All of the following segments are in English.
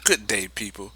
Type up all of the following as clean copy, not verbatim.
Good day, people,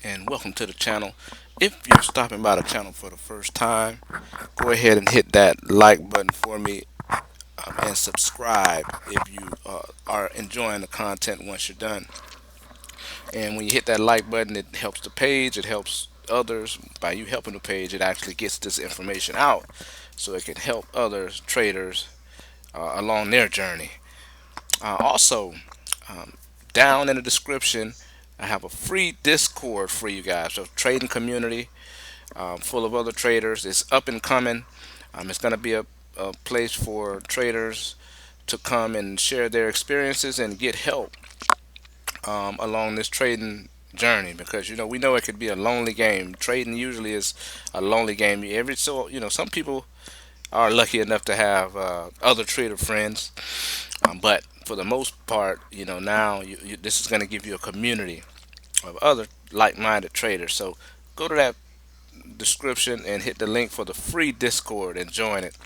and welcome to the channel. If you're stopping by the channel for the first time, go ahead and hit that like button for me and subscribe if you are enjoying the content once you're done. And when you hit that like button, it helps the page, it helps others. By you helping the page, it actually gets this information out so it can help others, traders, along their journey. Also, um, down in the description, I have a free Discord for you guys. So trading community full of other traders. It's up and coming. It's going to be a place for traders to come and share their experiences and get help along this trading journey, because we know it could be a lonely game. Trading usually is a lonely game. Every so some people are lucky enough to have other trader friends, but for the most part, now this is going to give you a community of other like-minded traders. So go to that description and hit the link for the free Discord and join it.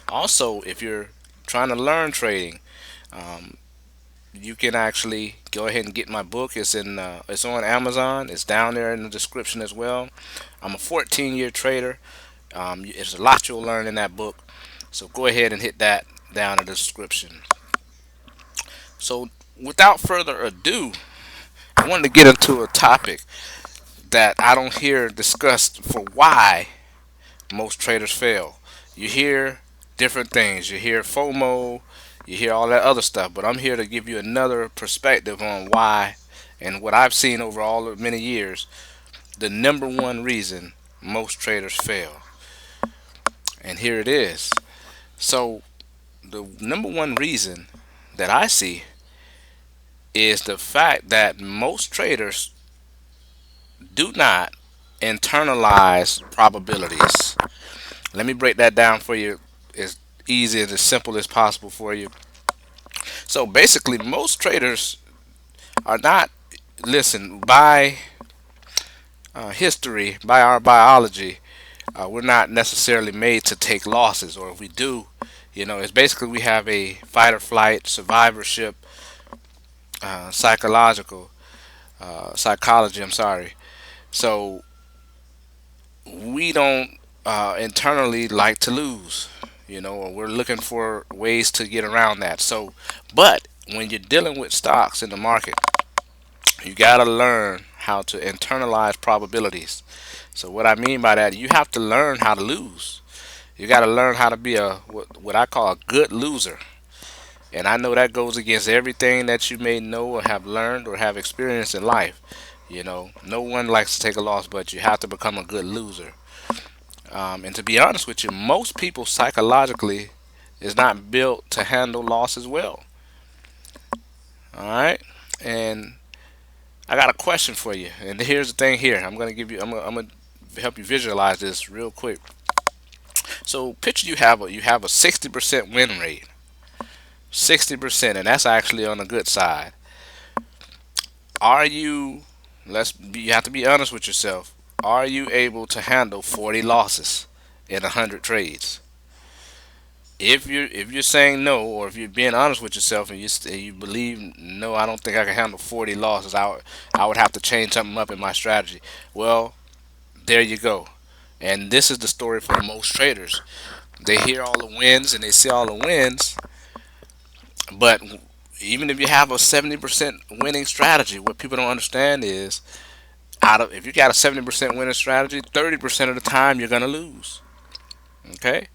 Also, if you're trying to learn trading, um, you can actually go ahead and get my book. It's on Amazon. It's down there in the description as well. I'm a 14-year trader. There's a lot you'll learn in that book. So go ahead and hit that down in the description. So without further ado, I wanted to get into a topic that I don't hear discussed for why most traders fail. You hear different things. You hear FOMO, you hear all that other stuff, but I'm here to give you another perspective on why and what I've seen over all of many years, the number one reason most traders fail. And here it is. So, the number one reason that I see is the fact that most traders do not internalize probabilities. Let me break that down for you as easy and as simple as possible for you. So basically, most traders are not, listen, by history, by our biology, we're not necessarily made to take losses, or if we do, it's basically we have a fight or flight, survivorship, psychology, I'm sorry. So we don't internally like to lose, or we're looking for ways to get around that. So, but when you're dealing with stocks in the market, you got to learn how to internalize probabilities. So, what I mean by that, you have to learn how to lose. You got to learn how to be what I call a good loser. And I know that goes against everything that you may know or have learned or have experienced in life. No one likes to take a loss, but you have to become a good loser. And to be honest with you, most people psychologically is not built to handle loss as well. All right, and I got a question for you. And here's the thing. Here, I'm gonna give you. I'm gonna help you visualize this real quick. So picture you have a 60% win rate, 60%, and that's actually on the good side. Are you? You have to be honest with yourself. Are you able to handle 40 losses in 100 trades? If you're saying no, or if you're being honest with yourself and you believe no, I don't think I can handle 40 losses. I would have to change something up in my strategy. Well, there you go. And this is the story for most traders. They hear all the wins and they see all the wins, but even if you have a 70% winning strategy, what people don't understand is if you got a 70% winning strategy, 30% of the time you're gonna lose. Okay,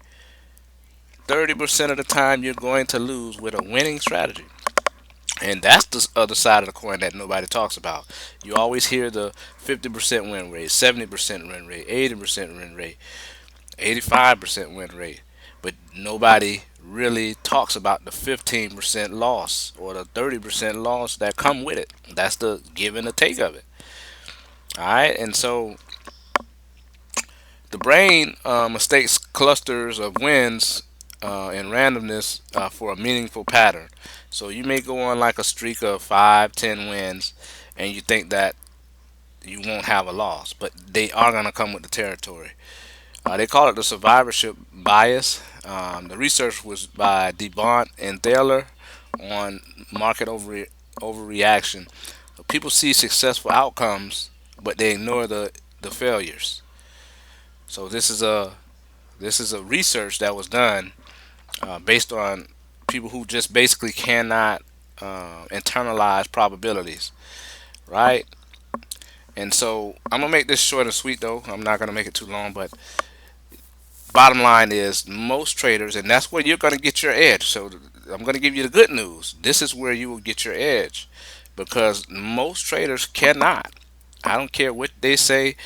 30% of the time you're going to lose with a winning strategy. And that's the other side of the coin that nobody talks about. You always hear the 50% win rate, 70% win rate, 80% win rate, 85% win rate. But nobody really talks about the 15% loss or the 30% loss that come with it. That's the give and the take of it. All right. And so the brain mistakes clusters of wins and randomness for a meaningful pattern. So you may go on like a streak of 5, 10 wins, and you think that you won't have a loss, but they are going to come with the territory. They call it the survivorship bias. The research was by DeBont and Thaler on market overreaction. People see successful outcomes, but they ignore the failures. So this is a research that was done based on people who just basically cannot internalize probabilities, right? And so I'm gonna make this short and sweet though. I'm not gonna make it too long, but bottom line is most traders, and that's where you're gonna get your edge. So I'm gonna give you the good news. This is where you will get your edge because most traders cannot. I don't care what they say,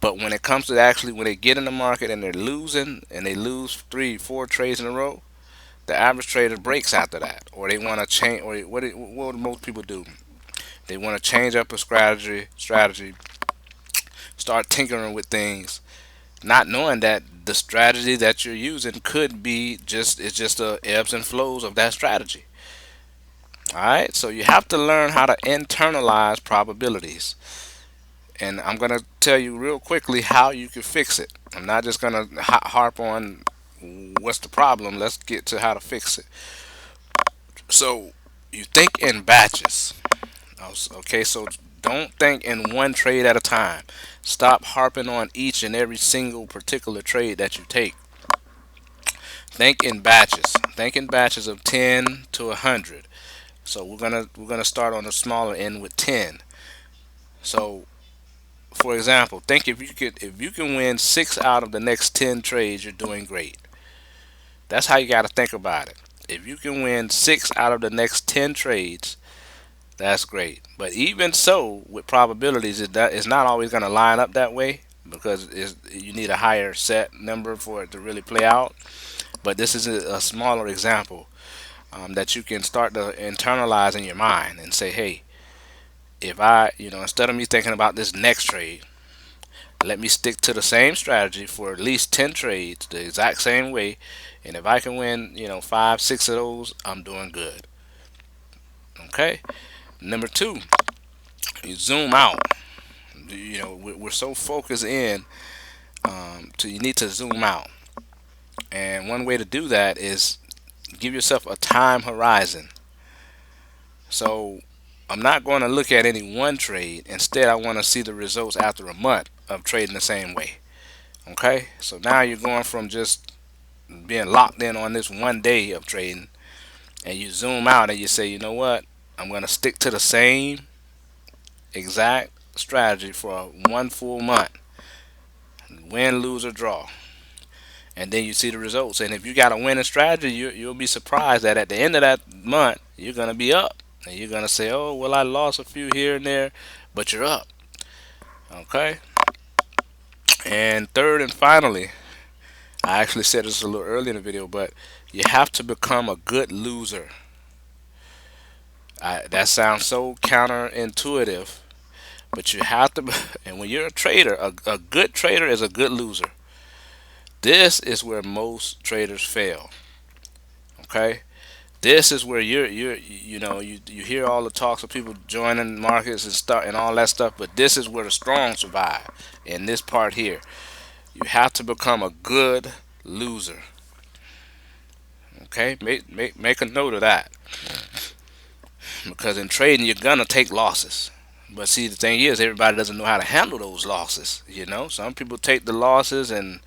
but when it comes to actually when they get in the market and they're losing and they lose 3, 4 trades in a row, the average trader breaks after that, or they want to change, or what do most people do? They want to change up a strategy, start tinkering with things, not knowing that the strategy that you're using could be just it's just the ebbs and flows of that strategy. All right, so you have to learn how to internalize probabilities, and I'm gonna tell you real quickly how you can fix it. I'm not just gonna harp on what's the problem. Let's get to how to fix it. So you think in batches. Okay, so don't think in one trade at a time. Stop harping on each and every single particular trade that you take. Think in batches. Think in batches of 10 to 100. So we're gonna start on the smaller end with 10. So for example, think if you can win 6 out of the next 10 trades, you're doing great. That's how you got to think about it. If you can win 6 out of the next 10 trades, that's great. But even so, with probabilities, it's not always going to line up that way because you need a higher set number for it to really play out. But this is a smaller example that you can start to internalize in your mind and say, hey, if instead of me thinking about this next trade, let me stick to the same strategy for at least 10 trades the exact same way. And if I can win, 5, 6 of those, I'm doing good. Okay. Number two, you zoom out. We're so focused in, to you need to zoom out. And one way to do that is give yourself a time horizon. So I'm not going to look at any one trade. Instead, I want to see the results after a month of trading the same way. Okay, so now you're going from just being locked in on this one day of trading, and you zoom out and you say, you know what? I'm going to stick to the same exact strategy for one full month, win, lose, or draw. And then you see the results. And if you got a winning strategy, you'll be surprised that at the end of that month, you're going to be up. And you're going to say, oh, well, I lost a few here and there, but you're up. Okay? And third and finally, I actually said this a little earlier in the video, but you have to become a good loser. That sounds so counterintuitive, but you have to. And when you're a trader, a good trader is a good loser. This is where most traders fail. Okay, this is where you hear all the talks of people joining markets and start and all that stuff, but this is where the strong survive. In this part here, you have to become a good loser. Okay, make a note of that because in trading you're gonna take losses. But see, the thing is, everybody doesn't know how to handle those losses. Some people take the losses and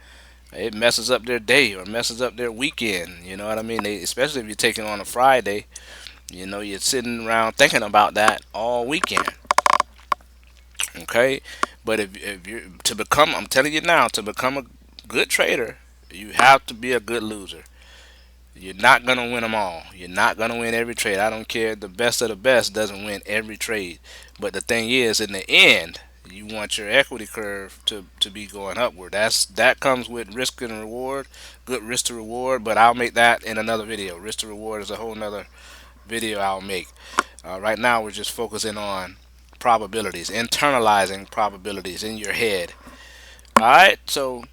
it messes up their day or messes up their weekend. You know what I mean? Especially if you're taking on a Friday, you're sitting around thinking about that all weekend. Okay, but if you to become, I'm telling you now, to become a good trader, you have to be a good loser. You're not gonna win them all. You're not gonna win every trade. I don't care. The best of the best doesn't win every trade. But the thing is, in the end, you want your equity curve to be going upward. That comes with risk and reward, good risk to reward. But I'll make that in another video. Risk to reward is a whole nother video I'll make. Right now, we're just focusing on probabilities, internalizing probabilities in your head. All right, so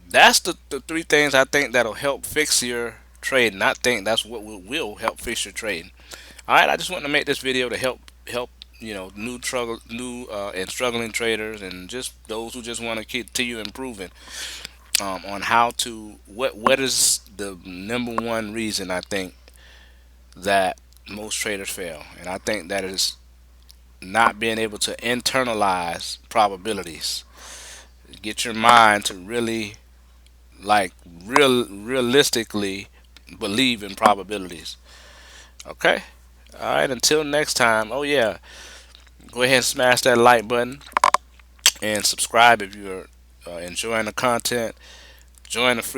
that's the three things I think that'll help fix your trading. I think that's what will help fix your trading. All right, I just want to make this video to help new and struggling traders and just those who just want to continue improving on how to what is the number one reason I think that most traders fail, and I think that is not being able to internalize probabilities. Get your mind to really like realistically believe in probabilities. Okay? All right, until next time. Oh yeah, go ahead and smash that like button and subscribe if you're enjoying the content. Join the free